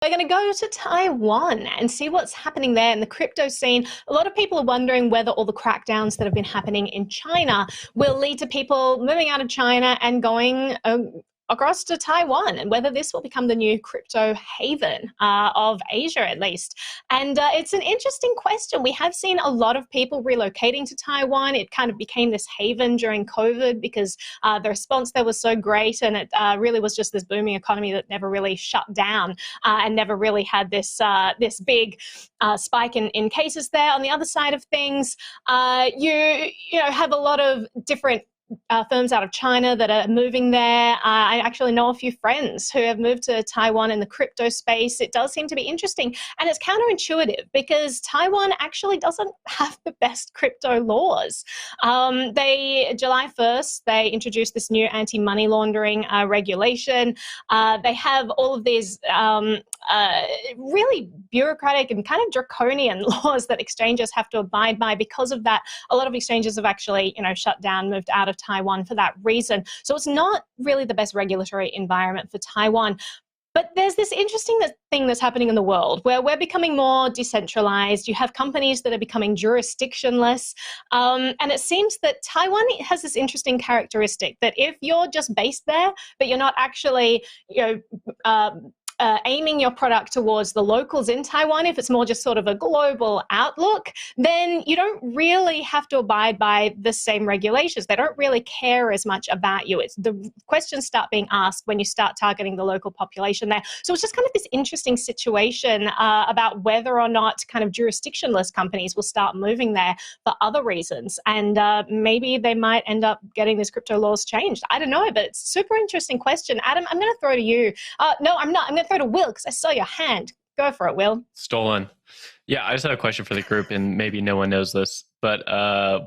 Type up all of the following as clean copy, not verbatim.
We're going to go to Taiwan and see what's happening there in the crypto scene. A lot of people are wondering whether all the crackdowns that have been happening in China will lead to people moving out of China and going across to Taiwan, and whether this will become the new crypto haven of Asia, at least. And it's an interesting question. We have seen a lot of people relocating to Taiwan. It kind of became this haven during COVID because the response there was so great, and it really was just this booming economy that never really shut down and never really had this big spike in cases there. On the other side of things, you have a lot of different firms out of China that are moving there. I actually know a few friends who have moved to Taiwan in the crypto space. It does seem to be interesting, and it's counterintuitive because Taiwan actually doesn't have the best crypto laws. July 1st, they introduced this new anti-money laundering regulation. They have all of these really bureaucratic and kind of draconian laws that exchanges have to abide by. Because of that, a lot of exchanges have actually, shut down, moved out of Taiwan for that reason. So it's not really the best regulatory environment for Taiwan. But there's this interesting thing that's happening in the world where we're becoming more decentralized. You have companies that are becoming jurisdictionless. And it seems that Taiwan has this interesting characteristic that if you're just based there, but you're not actually, aiming your product towards the locals in Taiwan, if it's more just sort of a global outlook, then you don't really have to abide by the same regulations. They don't really care as much about you. The questions start being asked when you start targeting the local population there. So it's just kind of this interesting situation about whether or not kind of jurisdictionless companies will start moving there for other reasons. And maybe they might end up getting these crypto laws changed. I don't know, but it's a super interesting question. Adam, I'm going to throw to you. No, I'm not. I'm going to throw to Will because I saw your hand. Go for it, Will. Stolen. Yeah, I just have a question for the group, and maybe no one knows this, but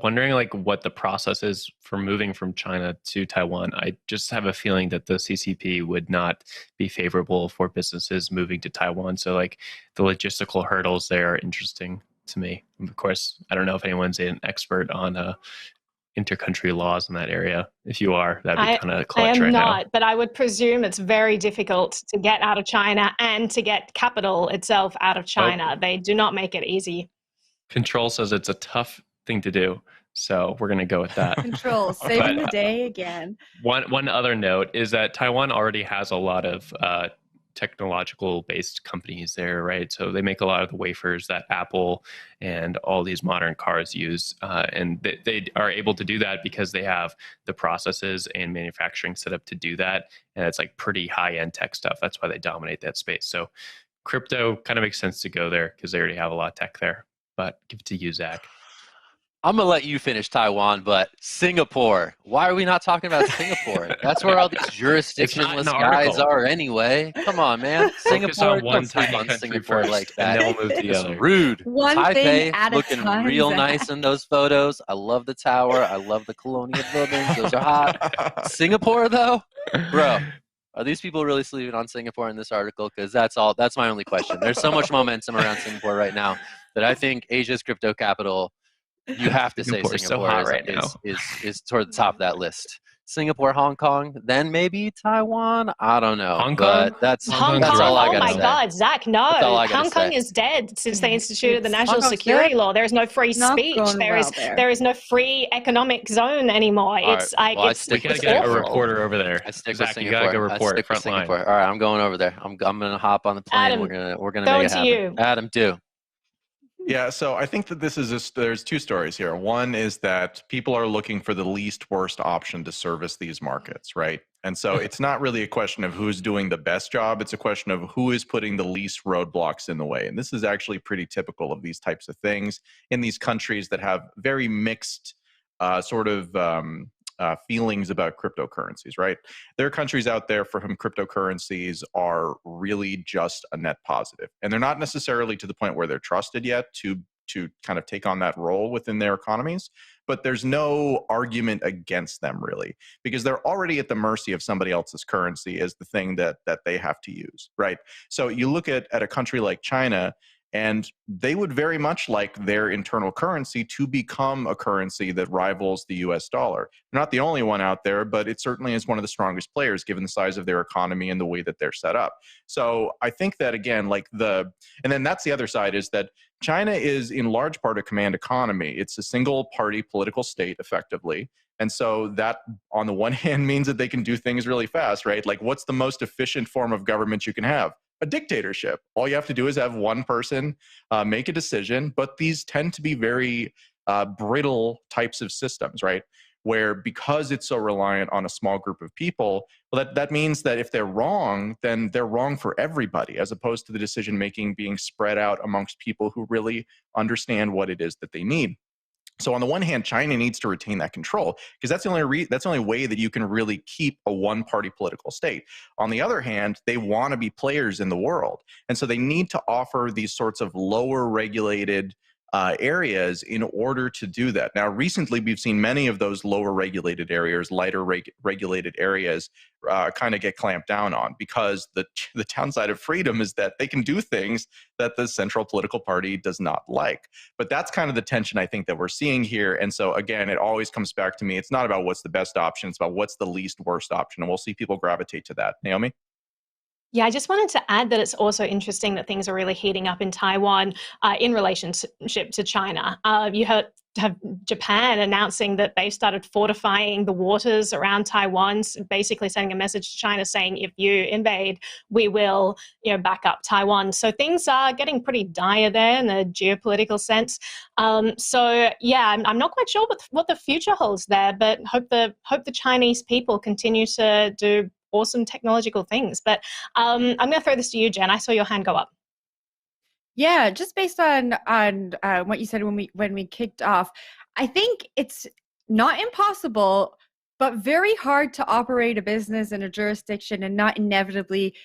wondering what the process is for moving from China to Taiwan. I just have a feeling that the CCP would not be favorable for businesses moving to Taiwan. So the logistical hurdles there are interesting to me. Of course, I don't know if anyone's an expert on intercountry laws in that area. If you are, that'd be kind of clutch right now. I am not, but I would presume it's very difficult to get out of China and to get capital itself out of China. Oh. They do not make it easy. Control says it's a tough thing to do, so we're going to go with that. Control, saving the day again. One other note is that Taiwan already has a lot of technological based companies there, right? So they make a lot of the wafers that Apple and all these modern cars use. And they are able to do that because they have the processes and manufacturing set up to do that. And it's pretty high end tech stuff. That's why they dominate that space. So crypto kind of makes sense to go there because they already have a lot of tech there. But give it to you, Zach. I'm going to let you finish Taiwan, but Singapore. Why are we not talking about Singapore? That's where all these jurisdictionless guys are anyway. Come on, man. Singapore, don't sleep on Singapore like that. And then we'll move to the other. Rude. One Taipei, thing at a looking time, real Zach. nice in those photos. I love the tower. I love the colonial buildings. Those are hot. Singapore, though? Bro, are these people really sleeping on Singapore in this article? Because that's my only question. There's so much momentum around Singapore right now that I think Asia's crypto capital, you have to say Singapore so hot right now. is toward the top of that list. Singapore, Hong Kong, then maybe Taiwan. I don't know. Hong Kong? But that's Hong that's Kong. all I Oh gotta my say. God, Zach, no. Hong Kong is dead since they instituted the national Kong's security dead? law. There is no free Not speech. going There well is there. there is no free economic zone anymore. All It's right. Well, it's We gotta it's get a awful. reporter over there. I stick Zach, with you Singapore. gotta go report I stick with front line. Singapore. All right, I'm going over there. I'm gonna hop on the plane. Adam, we're gonna going make it to happen. you. Adam, do. Yeah, so I think that there's two stories here. One is that people are looking for the least worst option to service these markets, right? And so it's not really a question of who's doing the best job. It's a question of who is putting the least roadblocks in the way. And this is actually pretty typical of these types of things in these countries that have very mixed feelings about cryptocurrencies, right? There are countries out there for whom cryptocurrencies are really just a net positive. And they're not necessarily to the point where they're trusted yet to kind of take on that role within their economies, but there's no argument against them really, because they're already at the mercy of somebody else's currency as the thing that they have to use, right? So you look at a country like China, And they would very much like their internal currency to become a currency that rivals the US dollar. They're not the only one out there, but it certainly is one of the strongest players given the size of their economy and the way that they're set up. So I think that, again, and then that's the other side, is that China is in large part a command economy. It's a single party political state, effectively. And so that, on the one hand, means that they can do things really fast, right? Like, what's the most efficient form of government you can have? A dictatorship. All you have to do is have one person make a decision, but these tend to be very brittle types of systems, right? Where, because it's so reliant on a small group of people, well, that means that if they're wrong, then they're wrong for everybody, as opposed to the decision making being spread out amongst people who really understand what it is that they need. So on the one hand, China needs to retain that control, because that's the only way that you can really keep a one-party political state. On the other hand, they want to be players in the world, and so they need to offer these sorts of lower regulated areas in order to do that. Now, recently, we've seen many of those lower regulated areas, lighter regulated areas, kind of get clamped down on, because the downside of freedom is that they can do things that the central political party does not like. But that's kind of the tension, I think, that we're seeing here. And so, again, it always comes back to me. It's not about what's the best option. It's about what's the least worst option. And we'll see people gravitate to that. Naomi? Yeah, I just wanted to add that it's also interesting that things are really heating up in Taiwan in relationship to China. You have Japan announcing that they've started fortifying the waters around Taiwan, basically sending a message to China saying, if you invade, we will, back up Taiwan. So things are getting pretty dire there in the geopolitical sense. So yeah, I'm not quite sure what the future holds there, but hope the Chinese people continue to do awesome technological things. But I'm going to throw this to you, Jen. I saw your hand go up. Yeah, just based on what you said when we kicked off, I think it's not impossible, but very hard to operate a business in a jurisdiction and not inevitably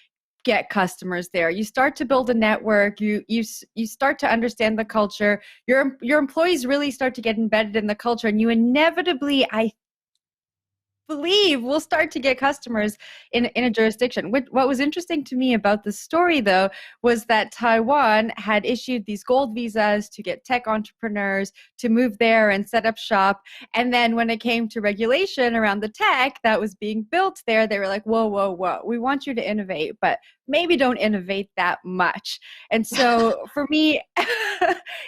get customers there. You start to build a network. You start to understand the culture. Your employees really start to get embedded in the culture, and you inevitably, I believe, we'll start to get customers in a jurisdiction. What was interesting to me about the story, though, was that Taiwan had issued these gold visas to get tech entrepreneurs to move there and set up shop. And then when it came to regulation around the tech that was being built there, they were like, whoa, whoa, whoa, we want you to innovate, but maybe don't innovate that much. And so for me,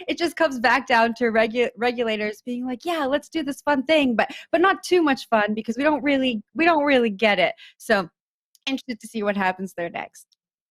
it just comes back down to regulators being like, yeah, let's do this fun thing, but not too much fun, because we don't really get it. So interested to see what happens there next.